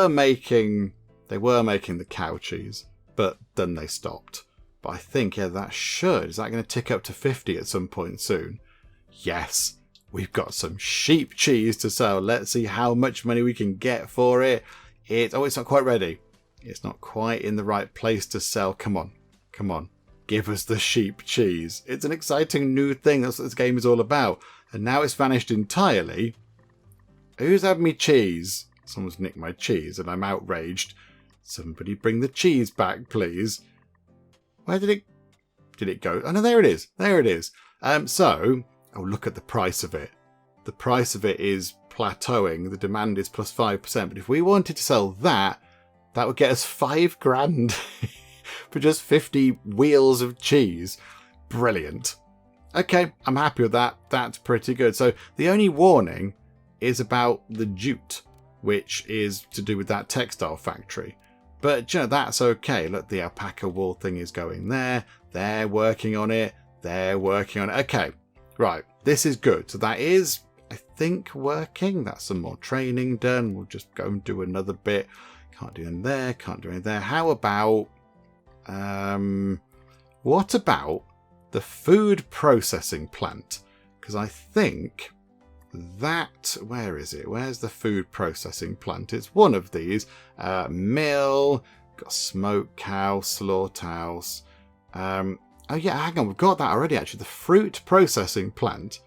making the cow cheese, but then they stopped. But I think, yeah, is that going to tick up to 50 at some point soon? Yes, we've got some sheep cheese to sell. Let's see how much money we can get for it. It's not quite ready. It's not quite in the right place to sell. Come on. Come on. Give us the sheep cheese. It's an exciting new thing. That's what this game is all about. And now it's vanished entirely. Who's had me cheese? Someone's nicked my cheese and I'm outraged. Somebody bring the cheese back, please. Where did it go? Oh, no, there it is. There it is. So, look at the price of it. The price of it is plateauing. The demand is plus 5%. But if we wanted to sell that, that would get us 5 grand for just 50 wheels of cheese. Brilliant. Okay, I'm happy with that. That's pretty good. So the only warning is about the jute, which is to do with that textile factory. But, that's okay. Look, the alpaca wool thing is going there. They're working on it. They're working on it. Okay, right. This is good. So that is, I think, working. That's some more training done. We'll just go and do another bit. Can't do anything there. Can't do anything there. How about, what about the food processing plant? Because I think that, where is it? Where's the food processing plant? It's one of these. Mill, got smokehouse, slaughterhouse. Oh yeah, hang on, we've got that already actually. The fruit processing plant.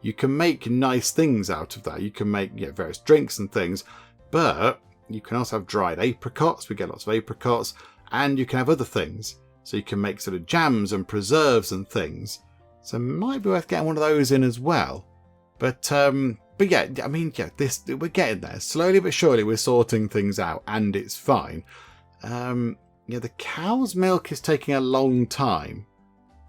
You can make nice things out of that. You can make various drinks and things, but you can also have dried apricots. We get lots of apricots, and you can have other things. So you can make sort of jams and preserves and things. So it might be worth getting one of those in as well. But yeah, I mean, we're getting there. Slowly but surely we're sorting things out, and it's fine. The cow's milk is taking a long time.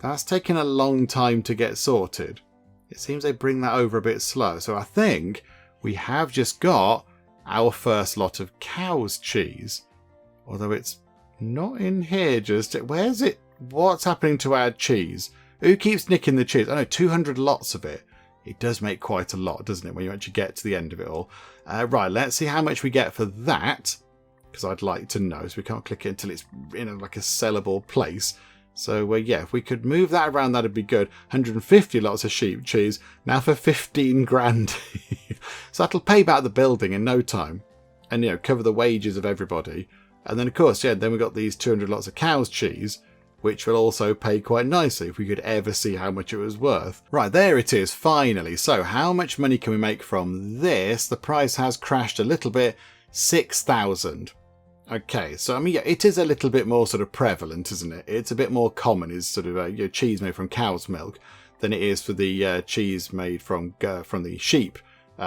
That's taking a long time to get sorted. It seems they bring that over a bit slow. So I think we have just got our first lot of cow's cheese. Although it's not in here just... Where's it? What's happening to our cheese? Who keeps nicking the cheese? I know, 200 lots of it. It does make quite a lot, doesn't it, when you actually get to the end of it all. Right, let's see how much we get for that, because I'd like to know. So we can't click it until it's in like a sellable place. So, if we could move that around, that'd be good. 150 lots of sheep cheese, now for 15 grand. So that'll pay back the building in no time, and, cover the wages of everybody. And then, of course, then we've got these 200 lots of cow's cheese, which will also pay quite nicely if we could ever see how much it was worth. Right, there it is, finally. So how much money can we make from this? The price has crashed a little bit, 6,000. Okay, so I mean, it is a little bit more sort of prevalent, isn't it? It's a bit more common, is sort of cheese made from cow's milk than it is for the cheese made from the sheep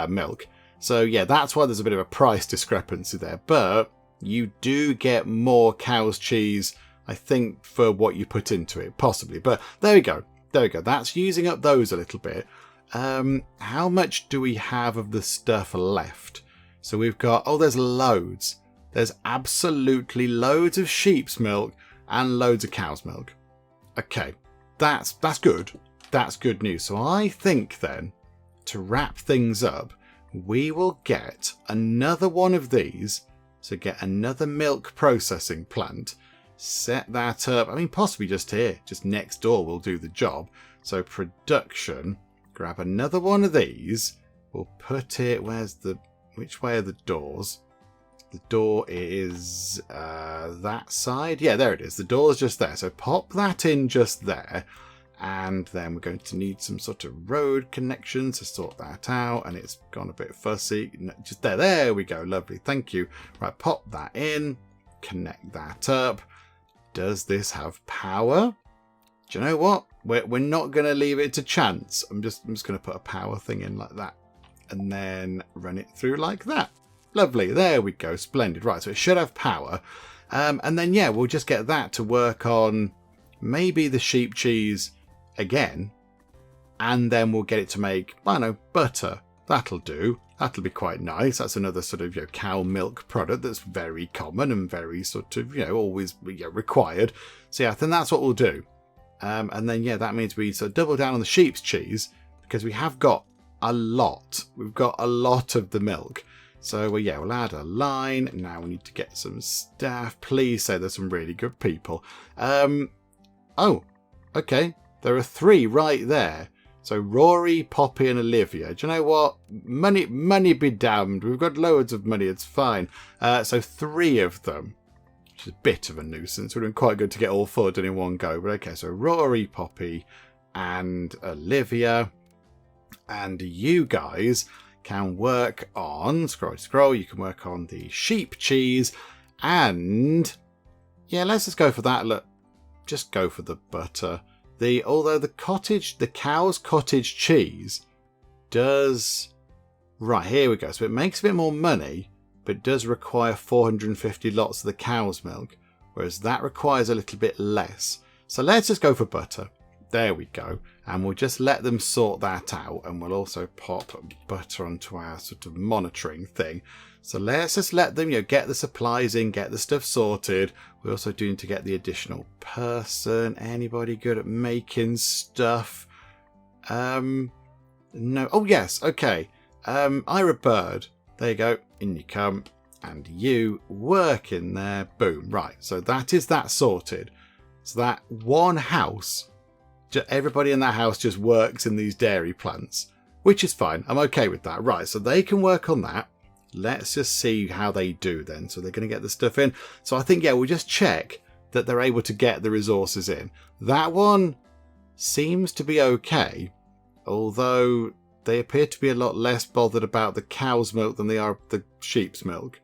milk. So that's why there's a bit of a price discrepancy there. But you do get more cow's cheese, I think, for what you put into it, possibly. But there we go. There we go. That's using up those a little bit. How much do we have of the stuff left? So we've got, there's loads. There's absolutely loads of sheep's milk and loads of cow's milk. Okay, that's good. That's good news. So I think then, to wrap things up, we will get another one of these. So get another milk processing plant. Set that up. I mean, possibly just here, just next door will do the job. So production, grab another one of these. We'll put it, which way are the doors? The door is that side. Yeah, there it is. The door's just there. So pop that in just there. And then we're going to need some sort of road connections to sort that out. And it's gone a bit fussy. No, just there. There we go. Lovely. Thank you. Right, pop that in. Connect that up. Does this have power? Do you know what? We're not going to leave it to chance. I'm just going to put a power thing in like that. And then run it through like that. Lovely. There we go. Splendid. Right, so it should have power. And then, we'll just get that to work on maybe the sheep cheese again. And then we'll get it to make, I don't know, butter. That'll do. That'll be quite nice. That's another sort of cow milk product that's very common and very sort of, always required. So I think that's what we'll do. And then, that means we sort of double down on the sheep's cheese because we have got a lot. We've got a lot of the milk. So, we'll add a line. Now we need to get some staff. Please say there's some really good people. Oh, okay. There are 3 right there. So, Rory, Poppy and Olivia. Do you know what? Money be damned. We've got loads of money. It's fine. So, 3 of them. which is a bit of a nuisance. It would have been quite good to get all 4 done in one go. But okay, so Rory, Poppy, and Olivia, and you guys can work on, scroll, you can work on the sheep cheese, and yeah, let's just go for that. Look, just go for the butter. Although the cow's cottage cheese does, right, here we go. So it makes a bit more money, but it does require 450 lots of the cow's milk, whereas that requires a little bit less. So let's just go for butter. There we go. And we'll just let them sort that out. And we'll also pop butter onto our sort of monitoring thing. So let's just let them, get the supplies in, get the stuff sorted. We also do need to get the additional person. Anybody good at making stuff? No. Oh, yes. Okay. Ira Bird. There you go. In you come. And you work in there. Boom. Right. So that is that sorted. So that one house, everybody in that house just works in these dairy plants, which is fine. I'm okay with that. Right. So they can work on that. Let's just see how they do then. So they're going to get the stuff in. So I think, yeah, we'll just check that they're able to get the resources in. That one seems to be okay, although they appear to be a lot less bothered about the cow's milk than they are the sheep's milk.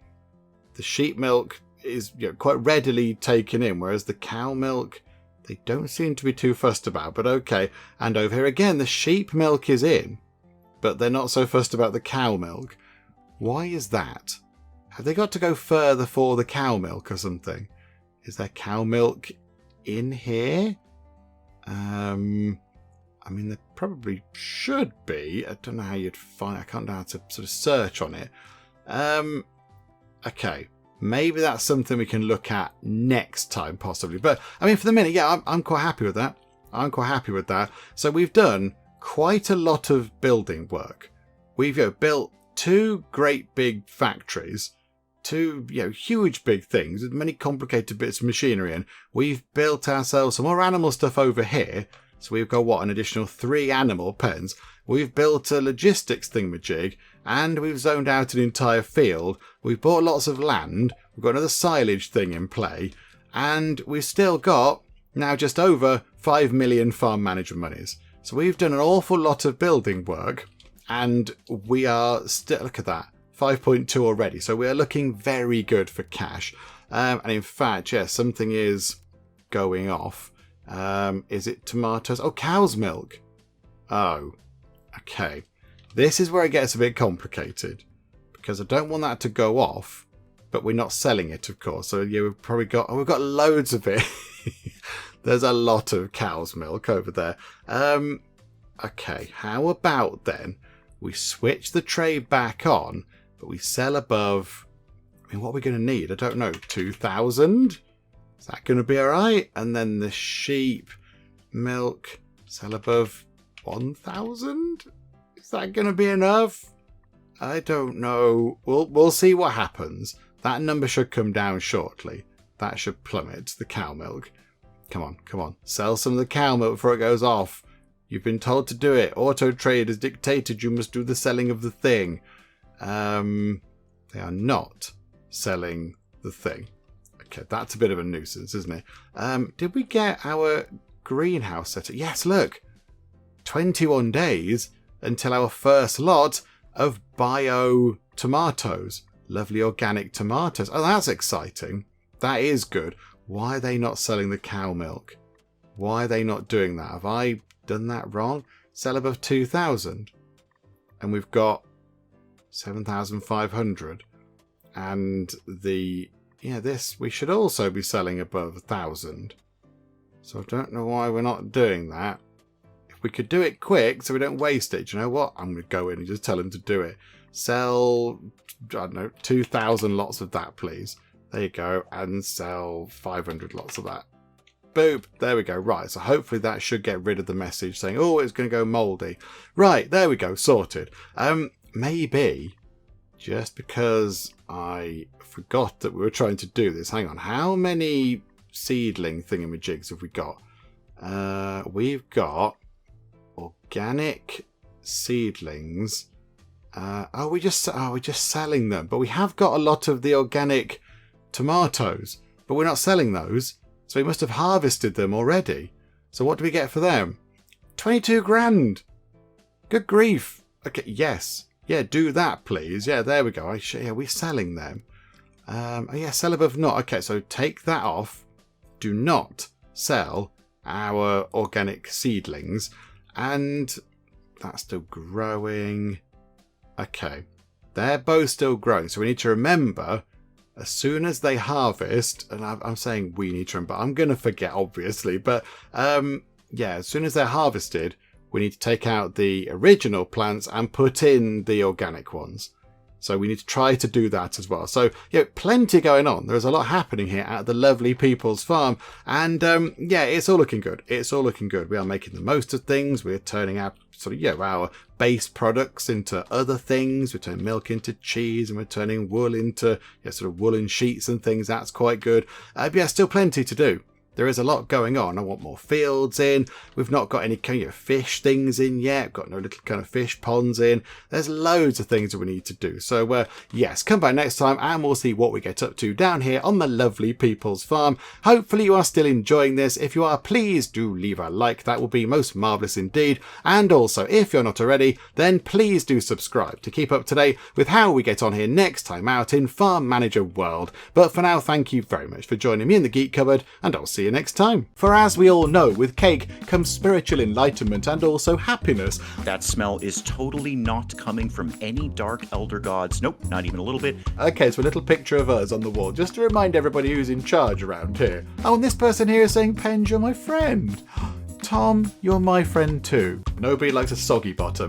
The sheep milk is quite readily taken in, whereas the cow milk, they don't seem to be too fussed about, but okay. And over here again, the sheep milk is in, but they're not so fussed about the cow milk. Why is that? Have they got to go further for the cow milk or something? Is there cow milk in here? I mean, there probably should be. I don't know how you'd find. I can't know how to sort of search on it. Okay, maybe that's something we can look at next time, possibly. But I mean, for the minute, yeah, I'm quite happy with that. I'm quite happy with that. So we've done quite a lot of building work. We've built 2 great big factories, 2 huge big things with many complicated bits of machinery in. We've built ourselves some more animal stuff over here. So we've got an additional 3 animal pens. We've built a logistics thingamajig, and we've zoned out an entire field. We've bought lots of land. We've got another silage thing in play, and we've still got now just over 5 million farm manager monies. So we've done an awful lot of building work, and we are still, look at that, 5.2 already. So we are looking very good for cash. And in fact, yes, something is going off. Is it tomatoes? Oh, cow's milk. Oh, okay. This is where it gets a bit complicated, because I don't want that to go off, but we're not selling it, of course. So yeah, we've probably got, we've got loads of it. There's a lot of cow's milk over there. Okay, how about then we switch the tray back on, but we sell above, I mean, what are we going to need? I don't know, 2,000? Is that going to be all right? And then the sheep milk, sell above 1,000? Is that going to be enough? I don't know. We'll see what happens. That number should come down shortly. That should plummet, the cow milk. Come on, come on. Sell some of the cow milk before it goes off. You've been told to do it. Auto Trade has dictated you must do the selling of the thing. They are not selling the thing. Okay, that's a bit of a nuisance, isn't it? Did we get our greenhouse set up? Yes, look. 21 days until our first lot of bio tomatoes. Lovely organic tomatoes. Oh, that's exciting. That is good. Why are they not selling the cow milk? Why are they not doing that? Have I done that wrong? Sell above 2,000. And we've got 7,500. And this, we should also be selling above 1,000. So I don't know why we're not doing that. If we could do it quick so we don't waste it, do you know what? I'm going to go in and just tell them to do it. Sell, I don't know, 2,000 lots of that, please. There you go. And sell 500 lots of that. Boop. There we go. Right. So hopefully that should get rid of the message saying, oh, it's going to go mouldy. Right. There we go. Sorted. Maybe just because I forgot that we were trying to do this. Hang on. How many seedling thingamajigs have we got? We've got organic seedlings. We're just selling them. But we have got a lot of the organic tomatoes. but we're not selling those. So we must have harvested them already. So what do we get for them? 22 grand. Good grief. Okay, yes. Yeah, do that, please. Yeah, there we go. Yeah, we're selling them. Yeah, sell above not. Okay, so take that off. Do not sell our organic seedlings. And that's still growing. Okay, they're both still growing. So we need to remember, as soon as they harvest, and I'm saying we need to remember, I'm going to forget, obviously. But yeah, as soon as they're harvested, we need to take out the original plants and put in the organic ones. So we need to try to do that as well. So, yeah, plenty going on. There's a lot happening here at the lovely people's farm. And, yeah, it's all looking good. It's all looking good. We are making the most of things. We're turning out sort of, yeah, our base products into other things. We're turning milk into cheese, and we're turning wool into, yeah, sort of woolen sheets and things. That's quite good. But yeah, still plenty to do. There is a lot going on. I want more fields in. We've not got any kind of fish things in yet. We've got no little kind of fish ponds in. There's loads of things that we need to do. So, yes, come back next time and we'll see what we get up to down here on the lovely people's farm. Hopefully you are still enjoying this. If you are, please do leave a like. That will be most marvellous indeed. And also, if you're not already, then please do subscribe to keep up to date with how we get on here next time out in Farm Manager World. But for now, thank you very much for joining me in the Geek Cupboard, and I'll see you next time. For as we all know, with cake comes spiritual enlightenment and also happiness. That smell is totally not coming from any dark elder gods. Nope, not even a little bit. Okay, so a little picture of us on the wall, just to remind everybody who's in charge around here. Oh, and this person here is saying, Penge, you're my friend. Tom, you're my friend too. Nobody likes a soggy bottom.